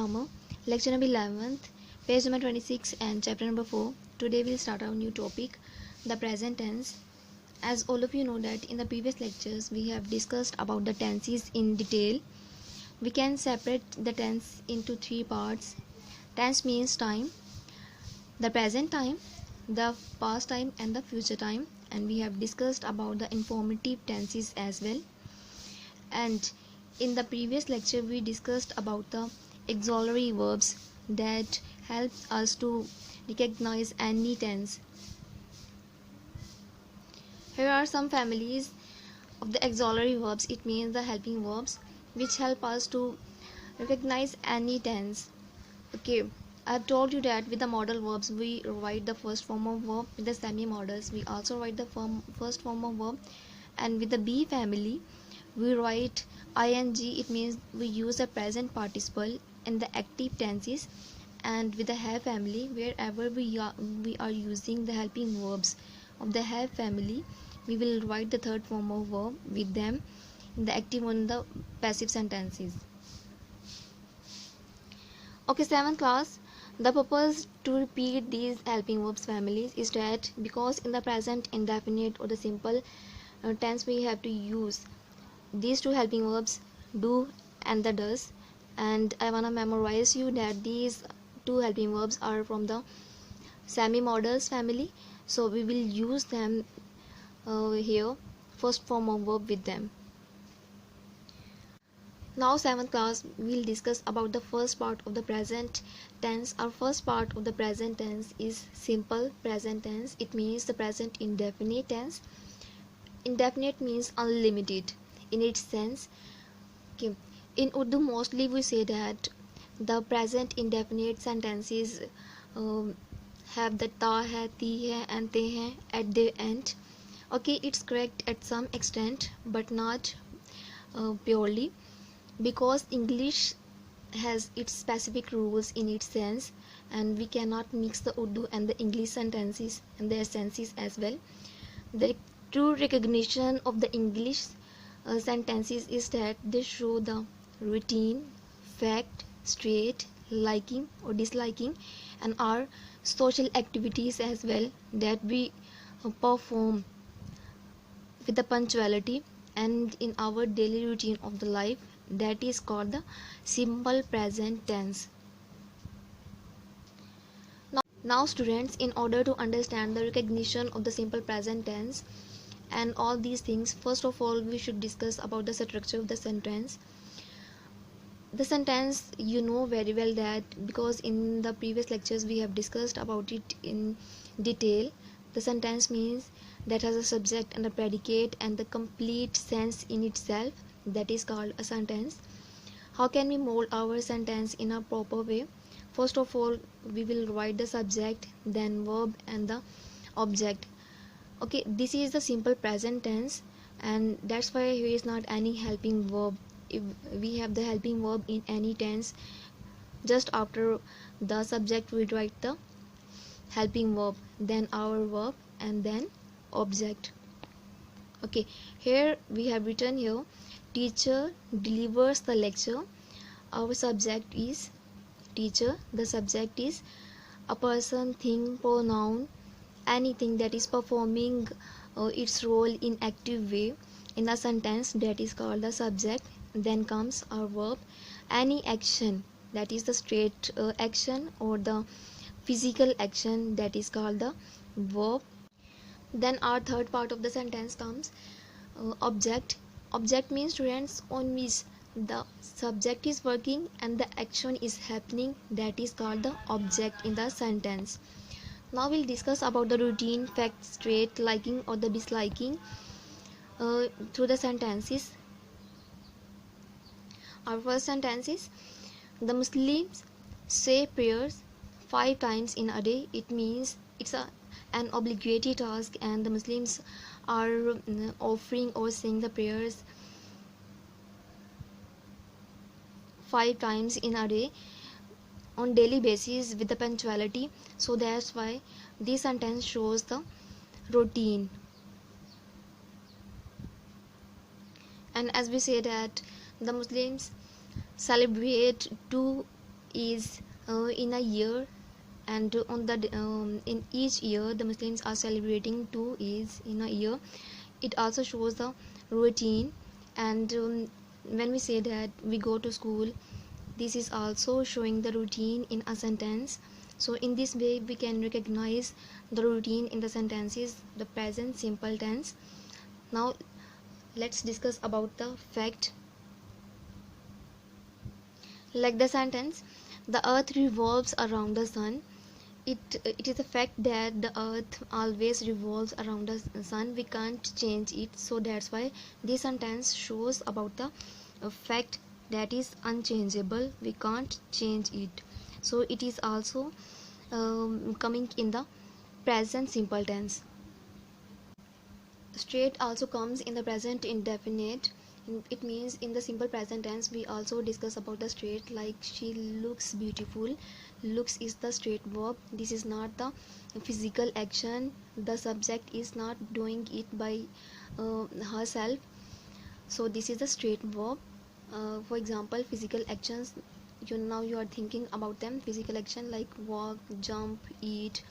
Grammar, lecture number 11th, page number 26 and chapter number 4. Today we'll start our new topic, the present tense. As all of you know that in the previous lectures we have discussed about the tenses in detail. We can separate the tense into three parts. Tense means time, the present time, the past time and the future time, and we have discussed about the informative tenses as well. And in the previous lecture we discussed about the auxiliary verbs that helps us to recognize any tense. Here are some families of the auxiliary verbs. It means the helping verbs which help us to recognize any tense. Okay, I have told you that with the modal verbs we write the first form of verb. With the semi-modals we also write the first form of verb, and with the B family we write ing. It means we use the present participle in the active tenses. And with the have family, wherever we are using the helping verbs of the have family, we will write the third form of verb with them in the active on the passive sentences. Okay, 7th class, the purpose to repeat these helping verbs families is that because in the present indefinite or the simple tense we have to use these two helping verbs, do and the does, and I wanna memorize you that these two helping verbs are from the semi-modals family, so we will use them here, first form of verb with them. Now 7th class, we will discuss about the first part of the present tense. Our first part of the present tense is simple present tense. It means the present indefinite tense. Indefinite means unlimited in its sense. Okay. In Urdu mostly we say that the present indefinite sentences have the ta hai, ti hai and te hai at their end. Okay, it's correct at some extent but not purely, because English has its specific rules in its sense, and we cannot mix the Urdu and the English sentences and their senses as well. The true recognition of the English sentences is that they show the routine, fact, straight, liking or disliking, and our social activities as well that we perform with the punctuality and in our daily routine of the life. That is called the simple present tense. Now students, in order to understand the recognition of the simple present tense and all these things, first of all we should discuss about the structure of the sentence. The sentence, you know very well that because in the previous lectures we have discussed about it in detail. The sentence means that has a subject and a predicate and the complete sense in itself. That is called a sentence. How can we mold our sentence in a proper way? First of all, we will write the subject, then verb and the object. Okay, this is the simple present tense, and that's why here is not any helping verb. If we have the helping verb in any tense, just after the subject we write the helping verb, then our verb and then object. Okay, here we have written here, teacher delivers the lecture. Our subject is teacher, the subject is a person, thing, pronoun, anything that is performing its role in active way in a sentence, that is called the subject. Then comes our verb, any action, that is the straight action or the physical action, that is called the verb. Then our third part of the sentence comes object. Object means students on which the subject is working and the action is happening, that is called the object in the sentence. Now we'll discuss about the routine, fact, straight, liking or the disliking through the sentences. Our first sentence is, the Muslims say prayers 5 times in a day. It means it's an obligatory task, and the Muslims are offering or saying the prayers 5 times in a day on daily basis with the punctuality. So that's why this sentence shows the routine. And as we say that the Muslims celebrate 2 is in a year, and on the in each year the Muslims are celebrating 2 Eids in a year. It also shows the routine, and when we say that we go to school, this is also showing the routine in a sentence. So in this way we can recognize the routine in the sentences, the present simple tense. Now let's discuss about the fact. Like the sentence, the earth revolves around the sun. It is a fact that the earth always revolves around the sun. We can't change it, so that's why this sentence shows about the fact that is unchangeable. We can't change it, so it is also coming in the present simple tense. Straight also comes in the present indefinite. It means in the simple present tense we also discuss about the straight, like she looks beautiful. Looks is the straight verb. This is not the physical action. The subject is not doing it by herself, so this is the straight verb. For example, physical actions, now you are thinking about them. Physical action like walk, jump, eat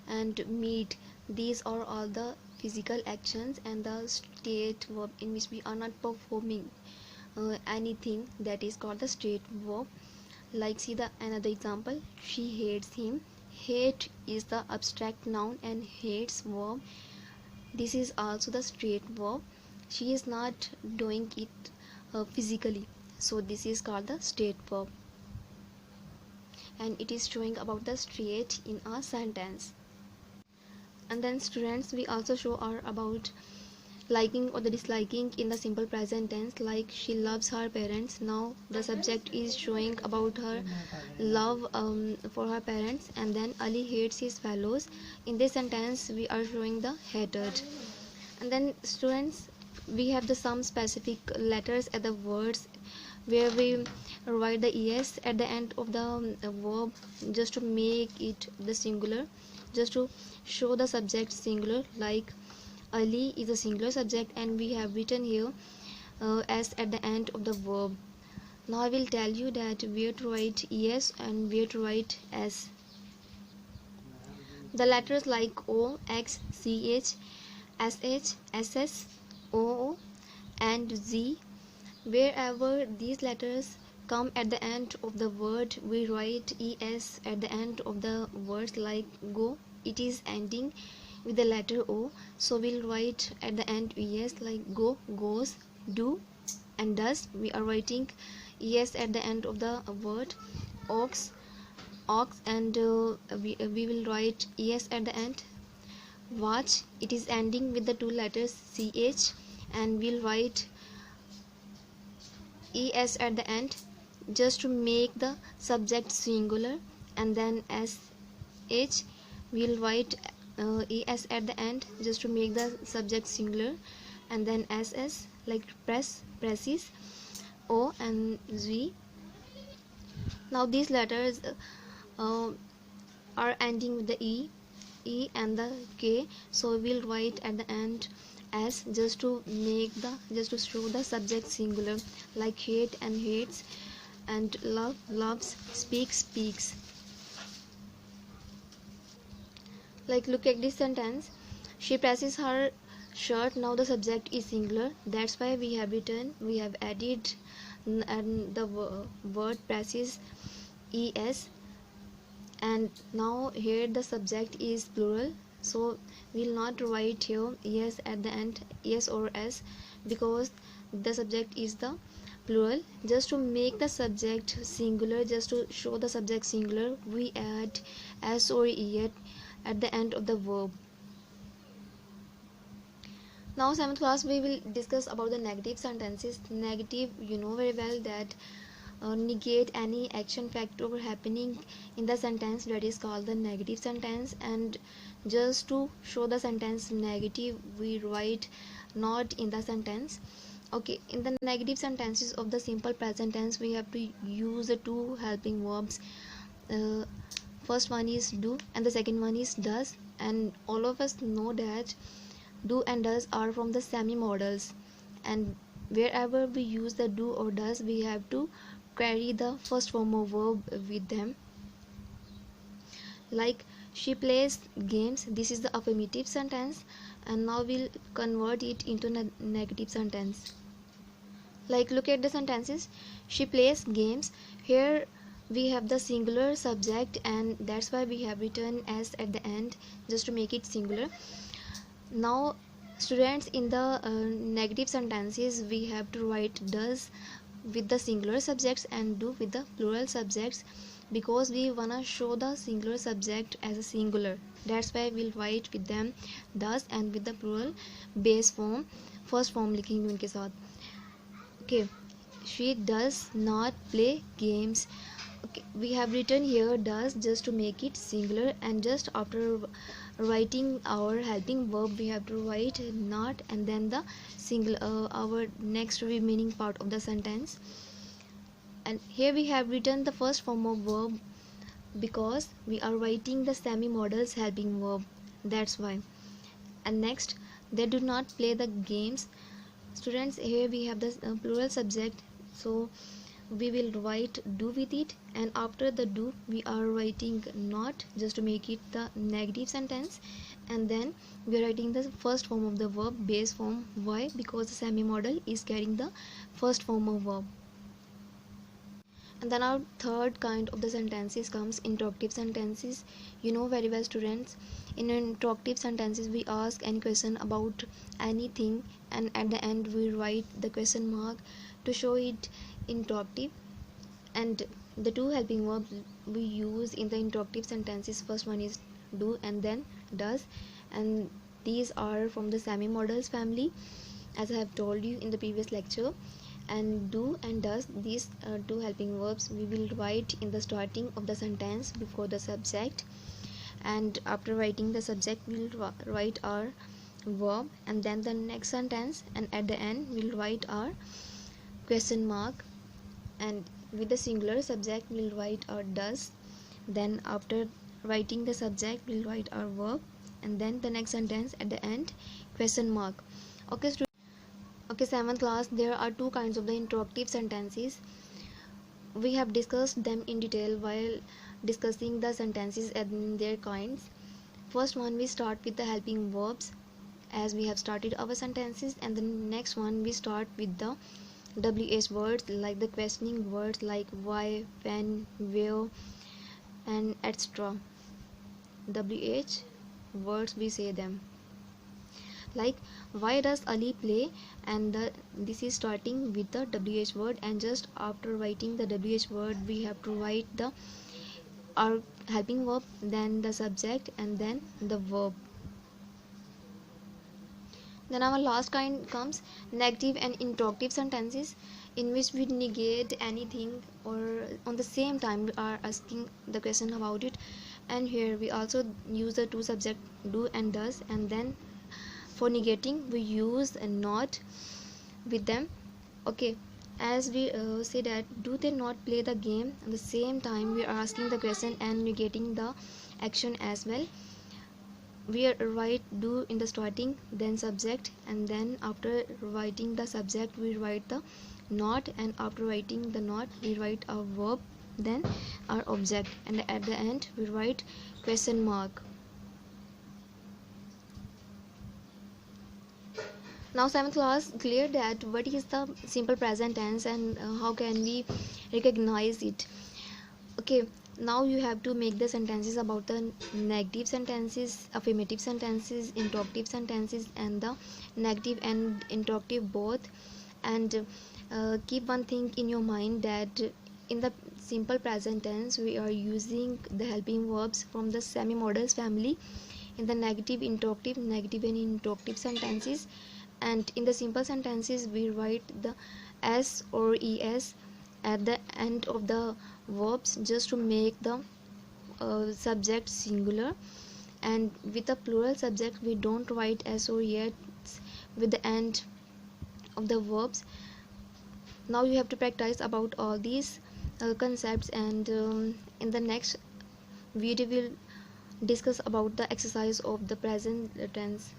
and meet, these are all the physical actions, and the straight verb in which we are not performing anything, that is called the straight verb. Like see the another example, she hates him. Hate is the abstract noun and hates verb. This is also the straight verb. She is not doing it physically, so this is called the straight verb, and it is showing about the straight in a sentence. And then students, we also show our about liking or the disliking in the simple present tense. Like she loves her parents. Now the subject is showing about her love for her parents, and then Ali hates his fellows. In this sentence we are showing the hated. And then students, we have the some specific letters at the words where we write the es at the end of the verb just to make it the singular, just to show the subject singular. Like Ali is a singular subject, and we have written here s at the end of the verb. Now I will tell you that where to write es and where to write s. The letters like o, x, ch, sh, ss, oo and z, wherever these letters come at the end of the word, we write es at the end of the words. Like go, it is ending with the letter o, so we'll write at the end es. Like go, goes, do and does, we are writing es at the end of the word. Ox, ox, and we will write es at the end. Watch, it is ending with the two letters ch, and we'll write es at the end just to make the subject singular. And then sh, we'll write es at the end just to make the subject singular. And then ss, like press, presses, o and z. Now these letters are ending with the e and the k, so we'll write at the end as just to make the, just to show the subject singular. Like hate and hates, and love, loves, speak, speaks. Like look at this sentence, she presses her shirt. Now the subject is singular, that's why we have written, we have added and the word presses es, and now here the subject is plural, so we'll not write here yes at the end, yes or s, because the subject is the plural. Just to make the subject singular, just to show the subject singular, we add s or e at the end of the verb. Now 7th class we will discuss about the negative sentences. Negative, you know very well that negate any action, fact or happening in the sentence, that is called the negative sentence. And just to show the sentence negative, we write not in the sentence. Okay, in the negative sentences of the simple present tense, we have to use the two helping verbs. First one is do and the second one is does, and all of us know that do and does are from the semi modals, and wherever we use the do or does, we have to carry the first form of verb with them. Like she plays games, this is the affirmative sentence, and now we'll convert it into negative sentence. Like look at the sentences. She plays games. Here we have the singular subject, and that's why we have written s at the end, just to make it singular. Now students, in the negative sentences we have to write does with the singular subjects and do with the plural subjects, because we wanna show the singular subject as a singular. That's why we'll write with them does and with the plural base form, first form लिखेंगे उनके साथ. Okay, she does not play games. Okay, we have written here does just to make it singular, and just after writing our helping verb we have to write not and then the single our next remaining part of the sentence. And here we have written the first form of verb because we are writing the semi-modals helping verb, that's why. And next, they do not play the games. Students, here we have the plural subject, so we will write do with it, and after the do we are writing not just to make it the negative sentence, and then we are writing the first form of the verb base form. Why? Because the semi modal is carrying the first form of verb. And then our third kind of the sentences comes interrogative sentences. You know very well, students, in interrogative sentences we ask any question about anything, and at the end we write the question mark to show it interrogative. And the two helping verbs we use in the interrogative sentences, first one is do and then does, and these are from the semi modals family, as I have told you in the previous lecture. And do and does, these two helping verbs we will write in the starting of the sentence before the subject, and after writing the subject we'll write our verb and then the next sentence, and at the end we'll write our question mark, and with the singular subject we'll write our does. Then after writing the subject we'll write our verb, and then the next sentence at the end question mark. Okay, students. Okay, 7th class, there are two kinds of the interrogative sentences. We have discussed them in detail while discussing the sentences and their kinds. First one, we start with the helping verbs as we have started our sentences, and the next one we start with the WH words, like the questioning words like why, when, where, and etc. WH words we say them. Like why does Ali play, and this is starting with the WH word, and just after writing the WH word we have to write the our helping verb, then the subject, and then the verb. Then our last kind comes negative and interrogative sentences, in which we negate anything or on the same time we are asking the question about it, and here we also use the two subject do and does, and then for negating we use a not with them. Okay, as we say that do they not play the game, at the same time we are asking the question and negating the action as well. We write do in the starting, then subject, and then after writing the subject we write the not, and after writing the not we write our verb, then our object, and at the end we write question mark. Now 7th class, clear that what is the simple present tense and how can we recognize it. Okay, now you have to make the sentences about the negative sentences, affirmative sentences, interrogative sentences, and the negative and interrogative both. And keep one thing in your mind, that in the simple present tense we are using the helping verbs from the semi modals family. In the negative and interrogative sentences, and in the simple sentences we write the s or es at the end of the verbs just to make the subject singular, and with the plural subject we don't write s or es with the end of the verbs. Now you have to practice about all these concepts, and in the next video we'll discuss about the exercise of the present tense.